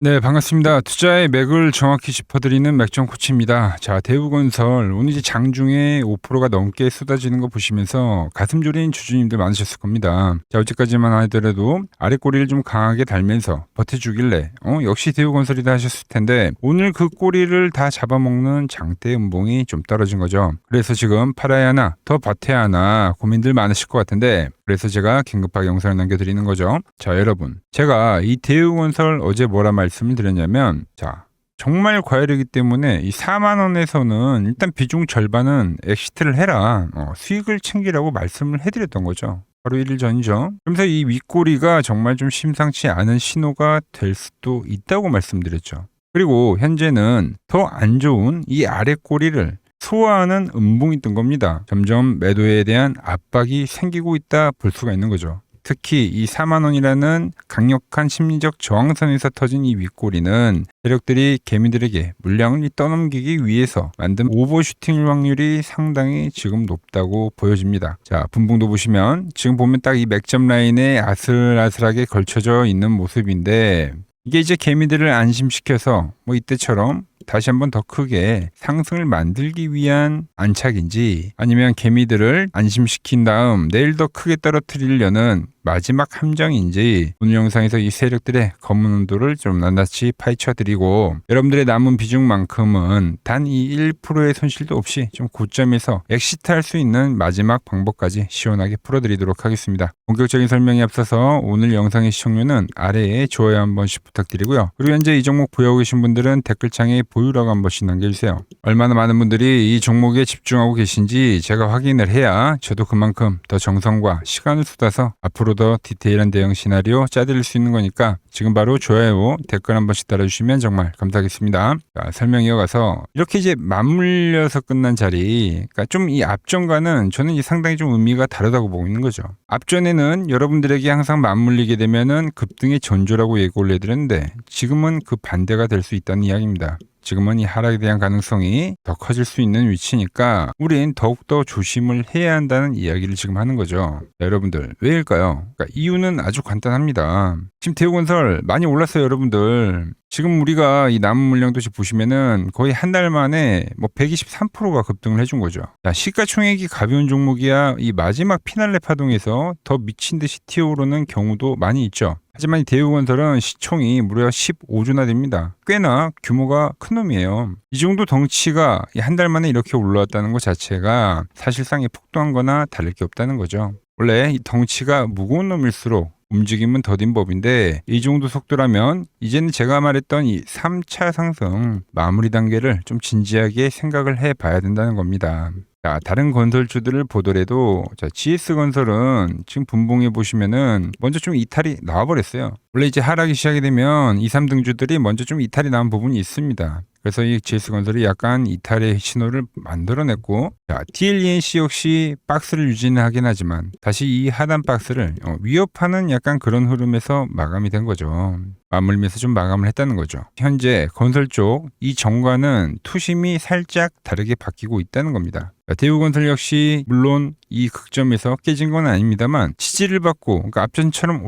네, 반갑습니다. 투자의 맥을 정확히 짚어드리는 맥정 코치입니다. 자, 대우건설 오늘 이제 장중에 5%가 넘게 쏟아지는 거 보시면서 가슴 졸인 주주님들 많으셨을 겁니다. 자, 어제까지만 하더라도 아래 꼬리를 좀 강하게 달면서 버텨주길래 역시 대우건설이다 하셨을 텐데 오늘 그 꼬리를 다 잡아먹는 장대 음봉이 좀 떨어진 거죠. 그래서 지금 팔아야 하나 더 버텨야 하나 고민들 많으실 것 같은데 그래서 제가 긴급하게 영상을 남겨드리는 거죠. 자, 여러분, 제가 이 대우건설 어제 뭐라 말씀을 드렸냐면, 자, 정말 과열이기 때문에 이 4만 원에서는 일단 비중 절반은 엑시트를 해라. 수익을 챙기라고 말씀을 해드렸던 거죠. 바로 1일 전이죠. 그러면서 이 윗꼬리가 정말 좀 심상치 않은 신호가 될 수도 있다고 말씀드렸죠. 그리고 현재는 더 안 좋은 이 아래 꼬리를 소화하는 음봉이 뜬 겁니다. 점점 매도에 대한 압박이 생기고 있다 볼 수가 있는 거죠. 특히 이 4만 원이라는 강력한 심리적 저항선에서 터진 이 윗꼬리는 세력들이 개미들에게 물량을 떠넘기기 위해서 만든 오버슈팅 확률이 상당히 지금 높다고 보여집니다. 자, 분봉도 보시면 지금 보면 딱 이 맥점 라인에 아슬아슬하게 걸쳐져 있는 모습인데 이게 이제 개미들을 안심시켜서 뭐 이때처럼 다시 한번 더 크게 상승을 만들기 위한 안착인지 아니면 개미들을 안심시킨 다음 내일 더 크게 떨어뜨리려는 마지막 함정인지 오늘 영상에서 이 세력들의 검은 온도를 좀 낱낱이 파헤쳐드리고 여러분들의 남은 비중만큼은 단 이 1%의 손실도 없이 좀 고점에서 엑시트할 수 있는 마지막 방법까지 시원하게 풀어드리도록 하겠습니다. 본격적인 설명에 앞서서 오늘 영상의 시청률은 아래에 좋아요 한 번씩 부탁드리고요. 그리고 현재 이 종목 보유하고 계신 분들은 댓글창에 보유라고 한 번씩 남겨주세요. 얼마나 많은 분들이 이 종목에 집중하고 계신지 제가 확인을 해야 저도 그만큼 더 정성과 시간을 쏟아서 앞으로 더 디테일한 대응 시나리오 짜드릴 수 있는 거니까 지금 바로 좋아요, 댓글 한 번씩 달아주시면 정말 감사하겠습니다. 자, 설명 이어가서 이렇게 이제 맞물려서 끝난 자리, 그러니까 좀 이 앞전과는 저는 상당히 좀 의미가 다르다고 보고 있는 거죠. 앞전에는 여러분들에게 항상 맞물리게 되면은 급등의 전조라고 예고를 해드렸는데 지금은 그 반대가 될 수 있다는 이야기입니다. 지금은 이 하락에 대한 가능성이 더 커질 수 있는 위치니까 우린 더욱더 조심을 해야 한다는 이야기를 지금 하는 거죠. 자, 여러분들 왜일까요? 그러니까 이유는 아주 간단합니다. 지금 대우건설 많이 올랐어요, 여러분들. 지금 우리가 이 남은 물량도 지금 보시면은 거의 한 달 만에 뭐 123%가 급등을 해준 거죠. 자, 시가총액이 가벼운 종목이야 이 마지막 피날레 파동에서 더 미친 듯이 튀어오르는 경우도 많이 있죠. 하지만 이 대우건설은 시총이 무려 15조나 됩니다. 꽤나 규모가 큰 놈이에요. 이 정도 덩치가 한 달 만에 이렇게 올라왔다는 것 자체가 사실상 폭도한 거나 다를 게 없다는 거죠. 원래 이 덩치가 무거운 놈일수록 움직임은 더딘 법인데 이 정도 속도라면 이제는 제가 말했던 이 3차 상승 마무리 단계를 좀 진지하게 생각을 해봐야 된다는 겁니다. 자, 다른 건설주들을 보더라도 자, GS건설은 지금 분봉에 보시면은 먼저 좀 이탈이 나와버렸어요. 원래 이제 하락이 시작이 되면 2, 3등주들이 먼저 좀 이탈이 나온 부분이 있습니다. 그래서 이 GS건설이 약간 이탈의 신호를 만들어냈고 자, TLENC 역시 박스를 유지는 하긴 하지만 다시 이 하단 박스를 위협하는 약간 그런 흐름에서 마감이 된 거죠. 맞물면서 좀 마감을 했다는 거죠. 현재 건설 쪽 이 정과는 투심이 살짝 다르게 바뀌고 있다는 겁니다. 대우건설 역시 물론 이 극점에서 깨진 건 아닙니다만 지지를 받고 그러니까 앞전처럼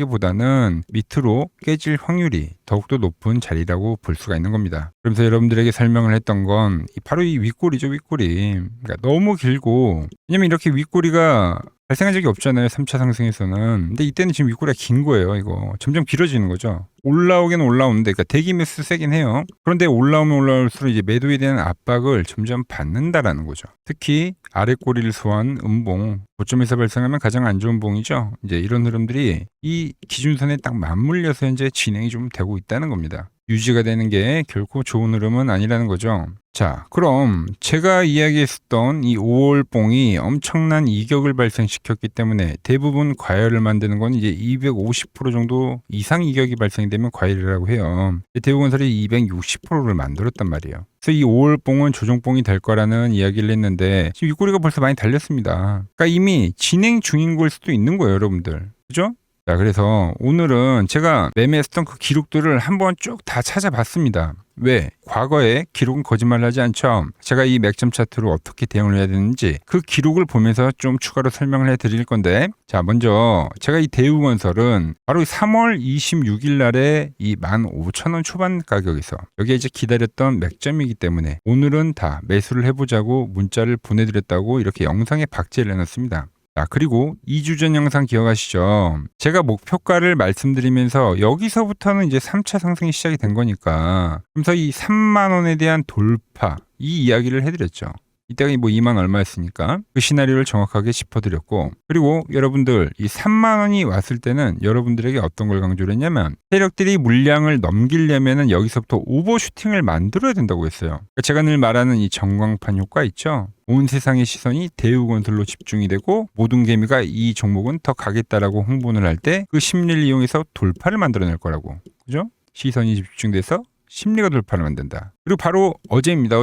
올라가기보다는 밑으로 깨질 확률이 더욱더 높은 자리라고 볼 수가 있는 겁니다. 그러면서 여러분들에게 설명을 했던 건 바로 이 윗꼬리죠, 윗꼬리. 그러니까 너무 길고 왜냐면 이렇게 윗꼬리가 발생한 적이 없잖아요. 3차 상승에서는. 근데 이때는 지금 윗꼬리가 긴 거예요. 이거 점점 길어지는 거죠. 올라오긴 올라오는데 그러니까 대기 매수 세긴 해요. 그런데 올라오면 올라올수록 이제 매도에 대한 압박을 점점 받는다라는 거죠. 특히 아래 꼬리를 소화한 음봉 고점에서 발생하면 가장 안 좋은 봉이죠. 이제 이런 흐름들이 이 기준선에 딱 맞물려서 현재 진행이 좀 되고 있다는 겁니다. 유지가 되는 게 결코 좋은 흐름은 아니라는 거죠. 자, 그럼 제가 이야기했었던 이 5월 봉이 엄청난 이격을 발생시켰기 때문에 대부분 과열을 만드는 건 이제 250% 정도 이상 이격이 발생되면 과열이라고 해요. 대우건설이 260%를 만들었단 말이에요. 그래서 이 5월 봉은 조정봉이 될 거라는 이야기를 했는데 지금 윗꼬리가 벌써 많이 달렸습니다. 그러니까 이미 진행 중인 걸 수도 있는 거예요, 여러분들. 그죠? 자, 그래서 오늘은 제가 매매했던 그 기록들을 한번 쭉 다 찾아봤습니다. 왜? 과거에 기록은 거짓말하지 않죠. 제가 이 맥점 차트로 어떻게 대응을 해야 되는지 그 기록을 보면서 좀 추가로 설명을 해드릴 건데, 자 먼저 제가 이 대우건설은 바로 3월 26일 날에 이 15,000원 초반 가격에서 여기에 이제 기다렸던 맥점이기 때문에 오늘은 다 매수를 해보자고 문자를 보내드렸다고 이렇게 영상에 박제를 해놨습니다. 자, 그리고 2주 전 영상 기억하시죠? 제가 목표가를 말씀드리면서 여기서부터는 이제 3차 상승이 시작이 된 거니까, 그래서 이 3만 원에 대한 돌파 이 이야기를 해드렸죠. 이때가 뭐 2만 얼마였으니까 그 시나리오를 정확하게 짚어드렸고, 그리고 여러분들 이 3만 원이 왔을 때는 여러분들에게 어떤 걸 강조를 했냐면, 세력들이 물량을 넘기려면은 여기서부터 오버슈팅을 만들어야 된다고 했어요. 그러니까 제가 늘 말하는 이 전광판 효과 있죠. 온 세상의 시선이 대우건설로 집중이 되고 모든 개미가 이 종목은 더 가겠다라고 홍보를 할 때 그 심리를 이용해서 돌파를 만들어낼 거라고. 그죠? 시선이 집중돼서 심리가 돌파를 만든다. 그리고 바로 어제입니다.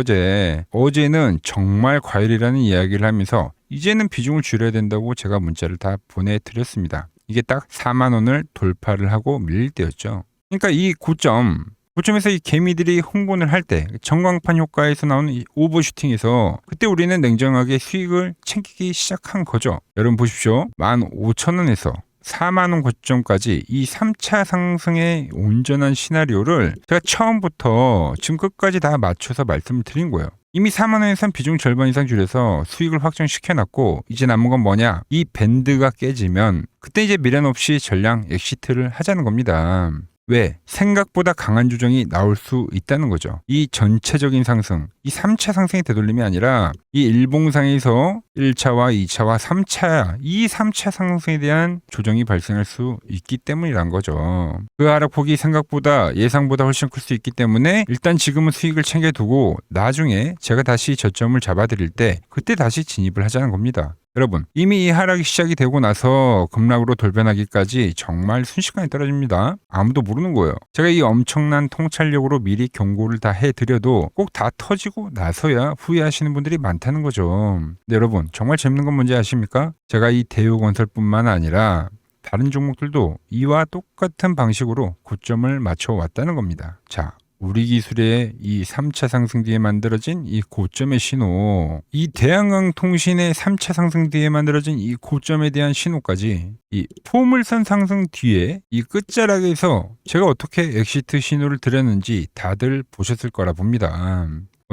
어제는 정말 과열이라는 이야기를 하면서 이제는 비중을 줄여야 된다고 제가 문자를 다 보내드렸습니다. 이게 딱 4만 원을 돌파를 하고 밀릴 때였죠. 그러니까 이 고점에서 이 개미들이 홍보를 할 때 전광판 효과에서 나오는 이 오버슈팅에서 그때 우리는 냉정하게 수익을 챙기기 시작한 거죠. 여러분 보십시오. 15,000원에서 4만원 고점까지 이 3차 상승의 온전한 시나리오를 제가 처음부터 지금 끝까지 다 맞춰서 말씀을 드린 거예요. 이미 4만원에선 비중 절반 이상 줄여서 수익을 확정시켜놨고, 이제 남은 건 뭐냐? 이 밴드가 깨지면 그때 이제 미련 없이 전량 엑시트를 하자는 겁니다. 왜? 생각보다 강한 조정이 나올 수 있다는 거죠. 이 전체적인 상승, 이 3차 상승의 되돌림이 아니라 이 일봉상에서 1차와 2차와 3차, 이 3차 상승에 대한 조정이 발생할 수 있기 때문이란 거죠. 그 하락폭이 생각보다 예상보다 훨씬 클 수 있기 때문에 일단 지금은 수익을 챙겨두고 나중에 제가 다시 저점을 잡아드릴 때 그때 다시 진입을 하자는 겁니다. 여러분, 이미 이 하락이 시작이 되고 나서 급락으로 돌변하기까지 정말 순식간에 떨어집니다. 아무도 모르는 거예요. 제가 이 엄청난 통찰력으로 미리 경고를 다 해드려도 꼭 다 터지고 나서야 후회하시는 분들이 많다는 거죠. 근데 여러분, 정말 재밌는 건 뭔지 아십니까? 제가 이 대우건설뿐만 아니라 다른 종목들도 이와 똑같은 방식으로 고점을 맞춰왔다는 겁니다. 자, 우리 기술의 이 3차 상승 뒤에 만들어진 이 고점의 신호, 이 대한강통신의 3차 상승 뒤에 만들어진 이 고점에 대한 신호까지, 이 포물선 상승 뒤에 이 끝자락에서 제가 어떻게 엑시트 신호를 드렸는지 다들 보셨을 거라 봅니다.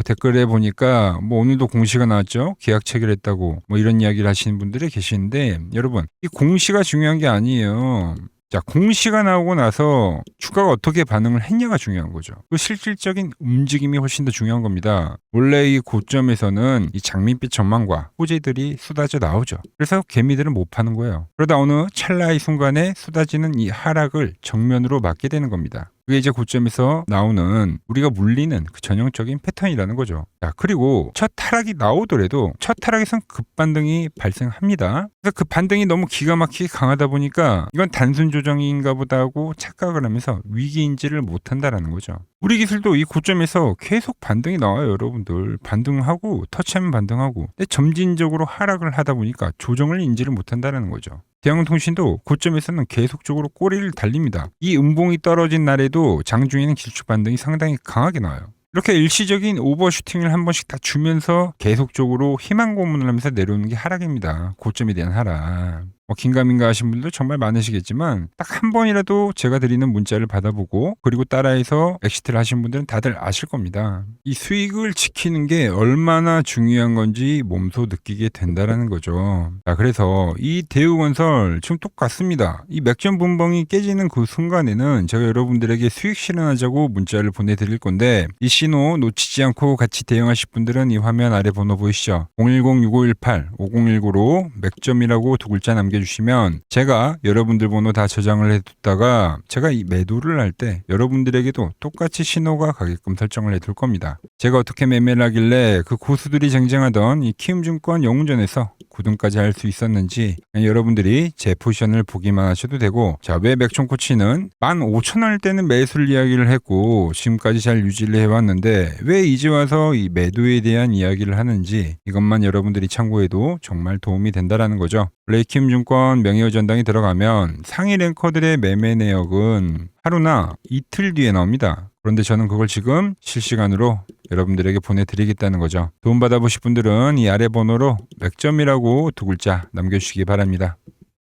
댓글에 보니까 오늘도 공시가 나왔죠. 계약 체결했다고 이런 이야기를 하시는 분들이 계시는데, 여러분 이 공시가 중요한 게 아니에요. 자, 공시가 나오고 나서 주가가 어떻게 반응을 했냐가 중요한 거죠. 그 실질적인 움직임이 훨씬 더 중요한 겁니다. 원래 이 고점에서는 이 장밋빛 전망과 호재들이 쏟아져 나오죠. 그래서 개미들은 못 파는 거예요. 그러다 어느 찰나의 순간에 쏟아지는 이 하락을 정면으로 맞게 되는 겁니다. 그게 이제 고점에서 나오는 우리가 물리는 그 전형적인 패턴이라는 거죠. 자, 그리고 첫 하락이 나오더라도 첫 하락에선 급반등이 발생합니다. 그래서 그 반등이 너무 기가 막히게 강하다 보니까 이건 단순 조정인가 보다 하고 착각을 하면서 위기인지를 못한다라는 거죠. 우리 기술도 이 고점에서 계속 반등이 나와요. 여러분들 반등하고 터치하면 반등하고, 근데 점진적으로 하락을 하다 보니까 조정을 인지를 못한다는 거죠. 대한통신도 고점에서는 계속적으로 꼬리를 달립니다. 이 음봉이 떨어진 날에도 장중에는 기술적 반등이 상당히 강하게 나와요. 이렇게 일시적인 오버슈팅을 한 번씩 다 주면서 계속적으로 희망 고문을 하면서 내려오는 게 하락입니다. 고점에 대한 하락. 긴가민가 하신 분들도 정말 많으시겠지만 딱 한 번이라도 제가 드리는 문자를 받아보고 그리고 따라해서 엑시트를 하신 분들은 다들 아실 겁니다. 이 수익을 지키는 게 얼마나 중요한 건지 몸소 느끼게 된다는 거죠. 자, 그래서 이 대우건설 지금 똑같습니다. 이 맥점 분봉이 깨지는 그 순간에는 제가 여러분들에게 수익 실현하자고 문자를 보내드릴 건데, 이 신호 놓치지 않고 같이 대응하실 분들은 이 화면 아래 번호 보이시죠? 010-6518-5019로 맥점이라고 두 글자 남겨주시면 제가 여러분들 번호 다 저장을 해뒀다가 제가 이 매도를 할 때 여러분들에게도 똑같이 신호가 가게끔 설정을 해둘 겁니다. 제가 어떻게 매매를 하길래 그 고수들이 쟁쟁하던 이 키움증권 영웅전에서 9등까지 할 수 있었는지 여러분들이 제 포지션을 보기만 하셔도 되고, 자, 왜 맥총코치는 15,000원일 때는 매수를 이야기를 했고 지금까지 잘 유지를 해왔는데 왜 이제 와서 이 매도에 대한 이야기를 하는지 이것만 여러분들이 참고해도 정말 도움이 된다라는 거죠. 원래 키움증권 명예의 전당에 들어가면 상위 랭커들의 매매 내역은 하루나 이틀 뒤에 나옵니다. 그런데 저는 그걸 지금 실시간으로 여러분들에게 보내드리겠다는 거죠. 도움받아 보실 분들은 이 아래 번호로 맥점이라고 두 글자 남겨주시기 바랍니다.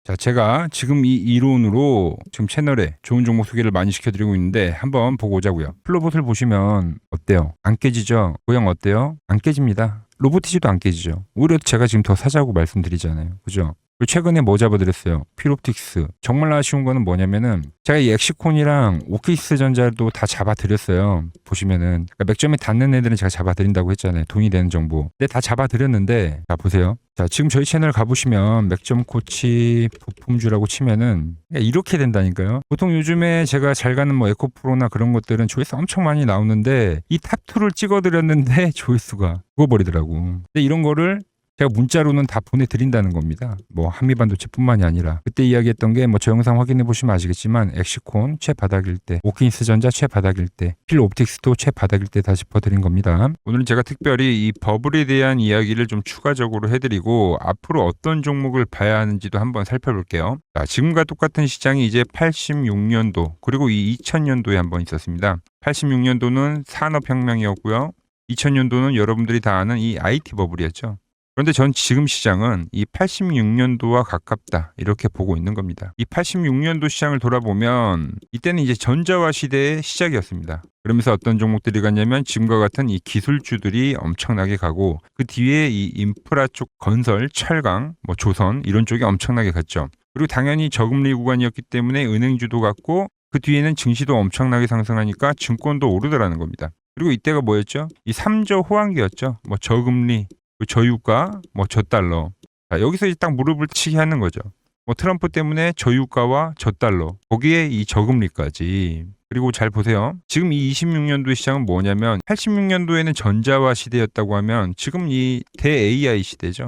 자, 제가 지금 이 이론으로 지금 채널에 좋은 종목 소개를 많이 시켜드리고 있는데 한번 보고 오자고요. 플로봇을 보시면 어때요? 안 깨지죠? 모양 어때요? 안 깨집니다. 로보티지도 안 깨지죠. 오히려 제가 지금 더 사자고 말씀드리잖아요. 그죠? 최근에 뭐 잡아드렸어요? 필옵틱스. 정말 아쉬운 거는 뭐냐면은 제가 이 엑시콘이랑 오키스 전자도 다 잡아드렸어요. 보시면은 그러니까 맥점에 닿는 애들은 제가 잡아드린다고 했잖아요. 돈이 되는 정보. 근데 다 잡아드렸는데 자 보세요. 자 지금 저희 채널 가보시면 맥점 코치 부품주라고 치면은 이렇게 된다니까요. 보통 요즘에 제가 잘 가는 뭐 에코프로나 그런 것들은 조회수 엄청 많이 나오는데 이 탑2를 찍어드렸는데 조회수가 죽어버리더라고. 근데 이런 거를 제가 문자로는 다 보내드린다는 겁니다. 뭐 한미반도체뿐만이 아니라 그때 이야기했던 게 뭐 저 영상 확인해 보시면 아시겠지만 엑시콘 최바닥일 때, 오킨스 전자 최바닥일 때, 필옵틱스도 최바닥일 때 다 짚어드린 겁니다. 오늘은 제가 특별히 이 버블에 대한 이야기를 좀 추가적으로 해드리고 앞으로 어떤 종목을 봐야 하는지도 한번 살펴볼게요. 자, 지금과 똑같은 시장이 이제 86년도 그리고 이 2000년도에 한번 있었습니다. 86년도는 산업혁명이었고요. 2000년도는 여러분들이 다 아는 이 IT 버블이었죠. 그런데 전 지금 시장은 이 86년도와 가깝다 이렇게 보고 있는 겁니다. 이 86년도 시장을 돌아보면 이때는 이제 전자화 시대의 시작이었습니다. 그러면서 어떤 종목들이 갔냐면 지금과 같은 이 기술주들이 엄청나게 가고 그 뒤에 이 인프라 쪽 건설, 철강, 뭐 조선 이런 쪽이 엄청나게 갔죠. 그리고 당연히 저금리 구간이었기 때문에 은행주도 갔고 그 뒤에는 증시도 엄청나게 상승하니까 증권도 오르더라는 겁니다. 그리고 이때가 뭐였죠? 이 3저 호황기였죠. 뭐 저금리 저유가, 뭐 저달러. 자, 여기서 이제 딱 무릎을 치게 하는 거죠. 뭐 트럼프 때문에 저유가와 저달러, 거기에 이 저금리까지. 그리고 잘 보세요. 지금 이 26년도 시장은 뭐냐면 86년도에는 전자화 시대였다고 하면 지금 이 대 AI 시대죠.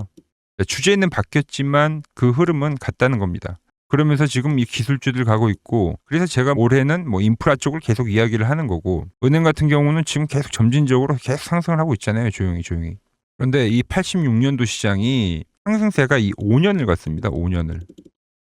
주제는 바뀌었지만 그 흐름은 같다는 겁니다. 그러면서 지금 이 기술주들 가고 있고 그래서 제가 올해는 뭐 인프라 쪽을 계속 이야기를 하는 거고 은행 같은 경우는 지금 계속 점진적으로 계속 상승을 하고 있잖아요. 조용히. 그런데 이 86년도 시장이 상승세가 이 5년을 갔습니다. 5년을.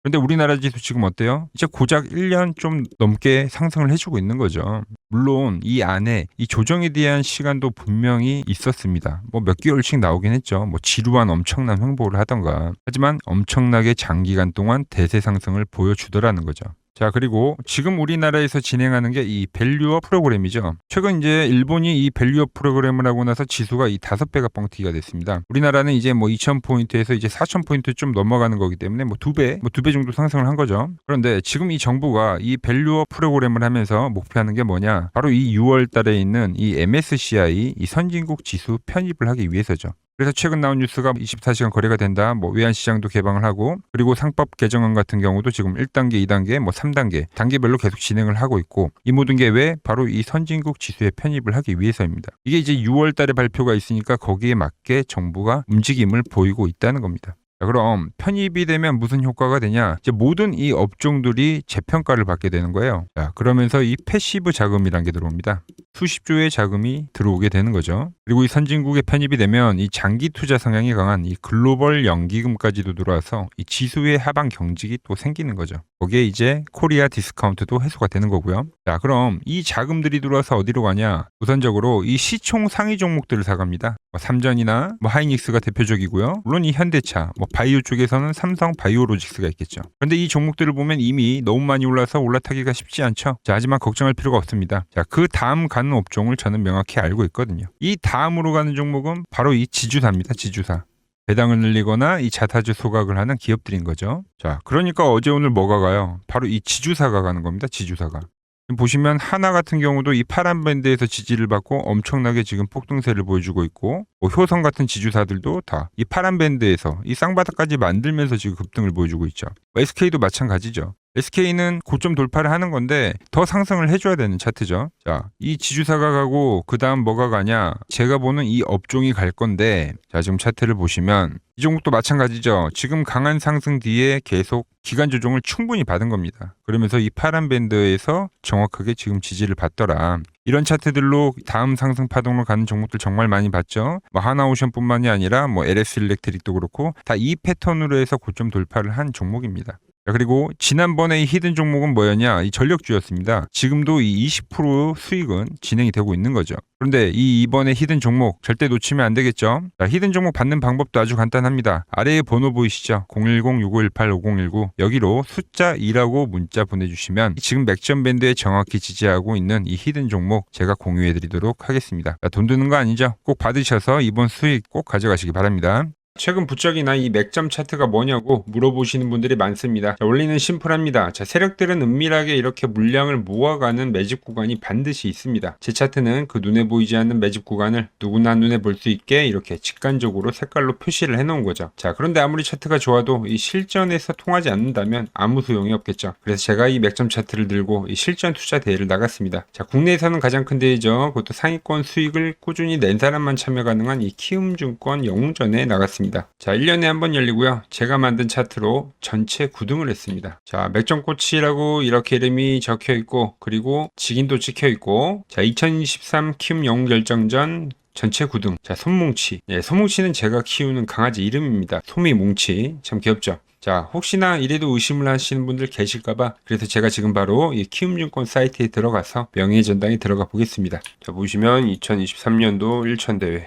그런데 우리나라 지수 지금 어때요? 이제 고작 1년 좀 넘게 상승을 해주고 있는 거죠. 물론 이 안에 이 조정에 대한 시간도 분명히 있었습니다. 뭐 몇 개월씩 나오긴 했죠. 뭐 지루한 엄청난 횡보를 하던가. 하지만 엄청나게 장기간 동안 대세 상승을 보여주더라는 거죠. 자, 그리고 지금 우리나라에서 진행하는 게 이 밸류업 프로그램이죠. 최근 이제 일본이 이 밸류업 프로그램을 하고 나서 지수가 이 5배가 뻥튀기가 됐습니다. 우리나라는 이제 뭐 2000포인트에서 이제 4000포인트 좀 넘어가는 거기 때문에 뭐 2배 정도 상승을 한 거죠. 그런데 지금 이 정부가 이 밸류업 프로그램을 하면서 목표하는 게 뭐냐? 바로 이 6월 달에 있는 이 MSCI 이 선진국 지수 편입을 하기 위해서죠. 그래서 최근 나온 뉴스가 24시간 거래가 된다. 뭐 외환시장도 개방을 하고 그리고 상법 개정안 같은 경우도 지금 1단계, 2단계, 뭐 3단계 단계별로 계속 진행을 하고 있고 이 모든 게 왜? 바로 이 선진국 지수에 편입을 하기 위해서입니다. 이게 이제 6월 달에 발표가 있으니까 거기에 맞게 정부가 움직임을 보이고 있다는 겁니다. 자, 그럼 편입이 되면 무슨 효과가 되냐? 이제 모든 이 업종들이 재평가를 받게 되는 거예요. 자, 그러면서 이 패시브 자금이란 게 들어옵니다. 수십조의 자금이 들어오게 되는 거죠. 그리고 이 선진국에 편입이 되면 이 장기 투자 성향이 강한 이 글로벌 연기금까지도 들어와서 이 지수의 하방 경직이 또 생기는 거죠. 거기에 이제 코리아 디스카운트도 해소가 되는 거고요. 자, 그럼 이 자금들이 들어와서 어디로 가냐? 우선적으로 이 시총 상위 종목들을 사갑니다. 뭐 삼전이나 뭐 하이닉스가 대표적이고요. 물론 이 현대차, 뭐 바이오 쪽에서는 삼성 바이오로직스가 있겠죠. 그런데 이 종목들을 보면 이미 너무 많이 올라서 올라타기가 쉽지 않죠. 자, 하지만 걱정할 필요가 없습니다. 자, 그 다음 가는 업종을 저는 명확히 알고 있거든요. 이 다음으로 가는 종목은 바로 이 지주사입니다. 지주사. 배당을 늘리거나 이 자사주 소각을 하는 기업들인 거죠. 자, 그러니까 어제 오늘 뭐가 가요? 바로 이 지주사가 가는 겁니다. 지주사가. 보시면 하나 같은 경우도 이 파란 밴드에서 지지를 받고 엄청나게 지금 폭등세를 보여주고 있고 뭐 효성 같은 지주사들도 다 이 파란 밴드에서 이 쌍바닥까지 만들면서 지금 급등을 보여주고 있죠. SK도 마찬가지죠. SK는 고점 돌파를 하는 건데 더 상승을 해줘야 되는 차트죠. 자, 이 지주사가 가고 그 다음 뭐가 가냐? 제가 보는 이 업종이 갈 건데 자, 지금 차트를 보시면 이 종목도 마찬가지죠. 지금 강한 상승 뒤에 계속 기간 조정을 충분히 받은 겁니다. 그러면서 이 파란 밴드에서 정확하게 지금 지지를 받더라. 이런 차트들로 다음 상승 파동으로 가는 종목들 정말 많이 봤죠. 뭐 하나오션뿐만이 아니라 뭐 LS 일렉트릭도 그렇고 다 이 패턴으로 해서 고점 돌파를 한 종목입니다. 자, 그리고 지난번에 이 히든 종목은 뭐였냐? 이 전력주였습니다. 지금도 이 20% 수익은 진행이 되고 있는 거죠. 그런데 이번에 히든 종목 절대 놓치면 안 되겠죠? 자, 히든 종목 받는 방법도 아주 간단합니다. 아래에 번호 보이시죠? 010-6518-5019 여기로 숫자 2라고 문자 보내주시면 지금 맥점 밴드에 정확히 지지하고 있는 이 히든 종목 제가 공유해드리도록 하겠습니다. 자, 돈 드는 거 아니죠? 꼭 받으셔서 이번 수익 꼭 가져가시기 바랍니다. 최근 부적이나 이 맥점 차트가 뭐냐고 물어보시는 분들이 많습니다. 자, 원리는 심플합니다. 자, 세력들은 은밀하게 이렇게 물량을 모아가는 매집 구간이 반드시 있습니다. 제 차트는 그 눈에 보이지 않는 매집 구간을 누구나 눈에 볼 수 있게 이렇게 직관적으로 색깔로 표시를 해놓은 거죠. 자, 그런데 아무리 차트가 좋아도 이 실전에서 통하지 않는다면 아무 소용이 없겠죠. 그래서 제가 이 맥점 차트를 들고 이 실전 투자 대회를 나갔습니다. 자, 국내에서는 가장 큰 대회죠. 그것도 상위권 수익을 꾸준히 낸 사람만 참여 가능한 이 키움증권 영웅전에 나갔습니다. 자, 1년에 한 번 열리고요. 제가 만든 차트로 전체 9등을 했습니다. 자, 맥점코치라고 이렇게 이름이 적혀 있고, 그리고 직인도 찍혀 있고, 자, 2023 키움 영웅 결정전 전체 9등. 자, 손뭉치. 네, 손뭉치는 제가 키우는 강아지 이름입니다. 소미뭉치. 참 귀엽죠? 자, 혹시나 이래도 의심을 하시는 분들 계실까봐 그래서 제가 지금 바로 이 키움증권 사이트에 들어가서 명예의 전당에 들어가 보겠습니다. 자, 보시면 2023년도 1천대회.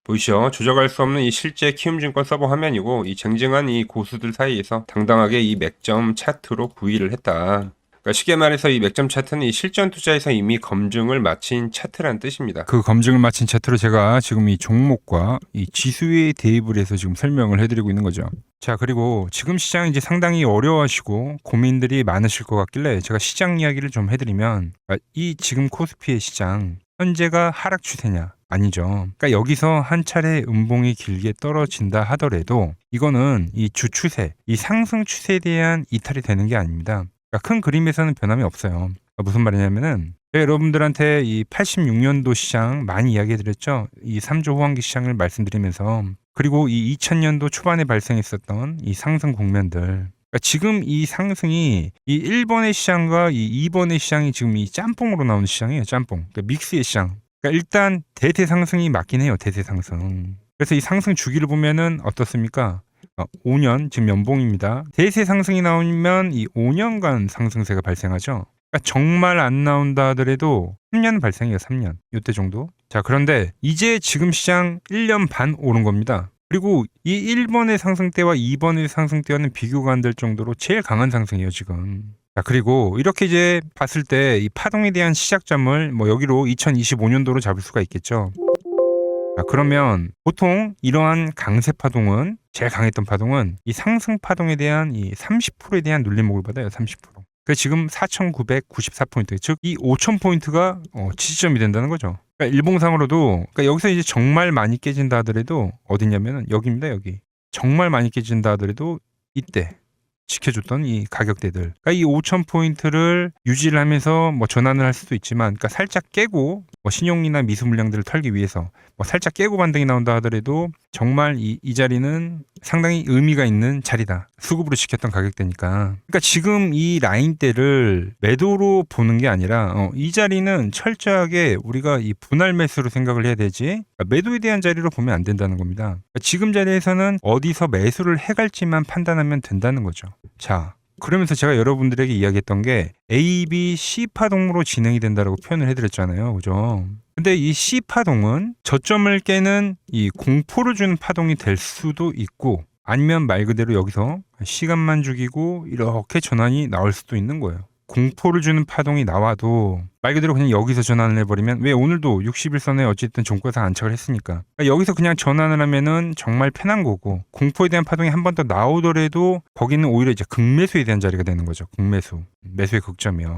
보이시죠? 조작할 수 없는 이 실제 키움증권 서버 화면이고 이 쟁쟁한 이 고수들 사이에서 당당하게 이 맥점 차트로 구입을 했다. 그러니까 쉽게 말해서 이 맥점 차트는 이 실전 투자에서 이미 검증을 마친 차트란 뜻입니다. 그 검증을 마친 차트로 제가 지금 이 종목과 이 지수에 대입을 해서 지금 설명을 해드리고 있는 거죠. 자, 그리고 지금 시장 이제 상당히 어려워하시고 고민들이 많으실 것 같길래 제가 시장 이야기를 좀 해드리면 이 지금 코스피의 시장 현재가 하락 추세냐? 아니죠. 그러니까 여기서 한 차례 음봉이 길게 떨어진다 하더라도 이거는 이 주 추세, 이 상승 추세에 대한 이탈이 되는 게 아닙니다. 그러니까 큰 그림에서는 변함이 없어요. 그러니까 무슨 말이냐면은 여러분들한테 이 86년도 시장 많이 이야기해드렸죠. 이 3조 호황기 시장을 말씀드리면서 그리고 이 2000년도 초반에 발생했었던 이 상승 국면들. 그러니까 지금 이 상승이 이 1번의 시장과 이 2번의 시장이 지금 이 짬뽕으로 나오는 시장이에요. 짬뽕. 그러니까 믹스의 시장. 그러니까 일단 대세 상승이 맞긴 해요. 대세 상승. 그래서 이 상승 주기를 보면은 어떻습니까? 5년 지금 연봉입니다. 대세 상승이 나오면 이 5년간 상승세가 발생하죠. 그러니까 정말 안 나온다 하더라도 3년 발생해요. 3년. 이때 정도. 자, 그런데 이제 지금 시장 1년 반 오른 겁니다. 그리고 이 1번의 상승 때와 2번의 상승 때와는 비교가 안 될 정도로 제일 강한 상승이에요, 지금. 자, 그리고 이렇게 이제 봤을 때 이 파동에 대한 시작점을 뭐 여기로 2025년도로 잡을 수가 있겠죠. 자, 그러면 보통 이러한 강세 파동은 제일 강했던 파동은 이 상승 파동에 대한 이 30%에 대한 눌림목을 받아요. 30%. 그 지금 4,994포인트, 즉 이 5,000포인트가 지지점이 된다는 거죠. 그러니까 일봉상으로도 그러니까 여기서 이제 정말 많이 깨진다 하더라도 어디냐면은 여기입니다. 여기. 정말 많이 깨진다 하더라도 이때 지켜줬던 이 가격대들. 그러니까 이 5,000포인트를 유지를 하면서 뭐 전환을 할 수도 있지만, 그러니까 살짝 깨고 뭐 신용이나 미수 물량들을 털기 위해서 뭐 살짝 깨고 반등이 나온다 하더라도 정말 이 자리는 상당히 의미가 있는 자리다. 수급으로 지켰던 가격대니까. 그러니까 지금 이 라인대를 매도로 보는 게 아니라 이 자리는 철저하게 우리가 이 분할 매수로 생각을 해야 되지, 그러니까 매도에 대한 자리로 보면 안 된다는 겁니다. 그러니까 지금 자리에서는 어디서 매수를 해갈지만 판단하면 된다는 거죠. 자, 그러면서 제가 여러분들에게 이야기했던 게 A, B, C 파동으로 진행이 된다라고 표현을 해드렸잖아요. 그죠? 근데 이 C 파동은 저점을 깨는 이 공포를 주는 파동이 될 수도 있고, 아니면 말 그대로 여기서 시간만 죽이고 이렇게 전환이 나올 수도 있는 거예요. 공포를 주는 파동이 나와도 말 그대로 그냥 여기서 전환을 해버리면, 왜 오늘도 60일선에 어쨌든 종가상 안착을 했으니까, 그러니까 여기서 그냥 전환을 하면은 정말 편한 거고, 공포에 대한 파동이 한 번 더 나오더라도 거기는 오히려 이제 극매수에 대한 자리가 되는 거죠. 극매수, 매수의 극점이요.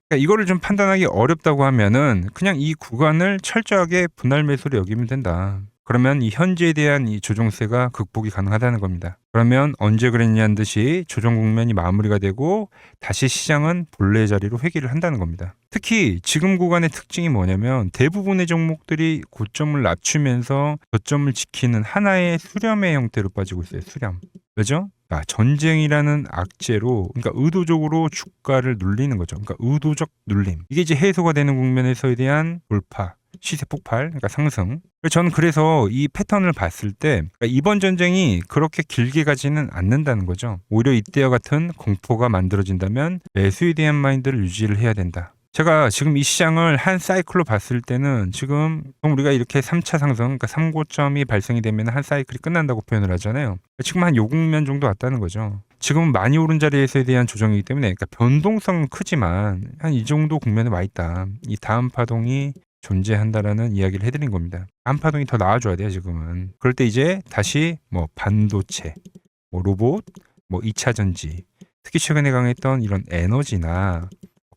그러니까 이거를 좀 판단하기 어렵다고 하면은 그냥 이 구간을 철저하게 분할 매수로 여기면 된다. 그러면 이 현재에 대한 이 조정세가 극복이 가능하다는 겁니다. 그러면 언제 그랬냐는 듯이 조정 국면이 마무리가 되고 다시 시장은 본래 자리로 회귀를 한다는 겁니다. 특히 지금 구간의 특징이 뭐냐면 대부분의 종목들이 고점을 낮추면서 저점을 지키는 하나의 수렴의 형태로 빠지고 있어요. 수렴. 왜죠? 전쟁이라는 악재로, 그러니까 의도적으로 주가를 눌리는 거죠. 그러니까 의도적 눌림. 이게 이제 해소가 되는 국면에서에 대한 돌파. 시세 폭발, 그러니까 상승. 저는 그래서 이 패턴을 봤을 때 그러니까 이번 전쟁이 그렇게 길게 가지는 않는다는 거죠. 오히려 이때와 같은 공포가 만들어진다면 매수에 대한 마인드를 유지를 해야 된다. 제가 지금 이 시장을 한 사이클로 봤을 때는 지금 우리가 이렇게 3차 상승, 그러니까 3고점이 발생이 되면 한 사이클이 끝난다고 표현을 하잖아요. 지금 한 요 국면 정도 왔다는 거죠. 지금은 많이 오른 자리에서에 대한 조정이기 때문에 그러니까 변동성은 크지만 한 이 정도 국면에 와 있다. 이 다음 파동이 존재한다라는 이야기를 해드린 겁니다. 다음 파동이 더 나와줘야 돼요, 지금은. 그럴 때 이제 다시 뭐 반도체, 뭐 로봇, 뭐 2차 전지, 특히 최근에 강했던 이런 에너지나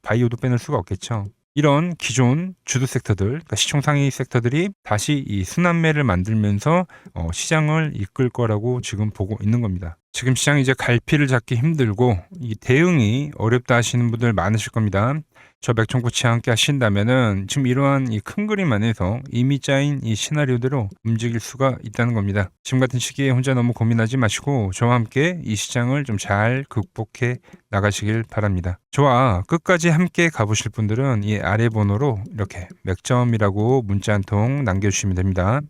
바이오도 빼놓을 수가 없겠죠. 이런 기존 주도 섹터들, 그러니까 시총 상위 섹터들이 다시 이 순환매를 만들면서 시장을 이끌 거라고 지금 보고 있는 겁니다. 지금 시장이 이제 갈피를 잡기 힘들고 이 대응이 어렵다 하시는 분들 많으실 겁니다. 저 맥종코치와 함께 하신다면은 지금 이러한 이 큰 그림 안에서 이미 짜인 이 시나리오대로 움직일 수가 있다는 겁니다. 지금 같은 시기에 혼자 너무 고민하지 마시고 저와 함께 이 시장을 좀 잘 극복해 나가시길 바랍니다. 저와 끝까지 함께 가보실 분들은 이 아래 번호로 이렇게 맥점이라고 문자 한 통 남겨주시면 됩니다.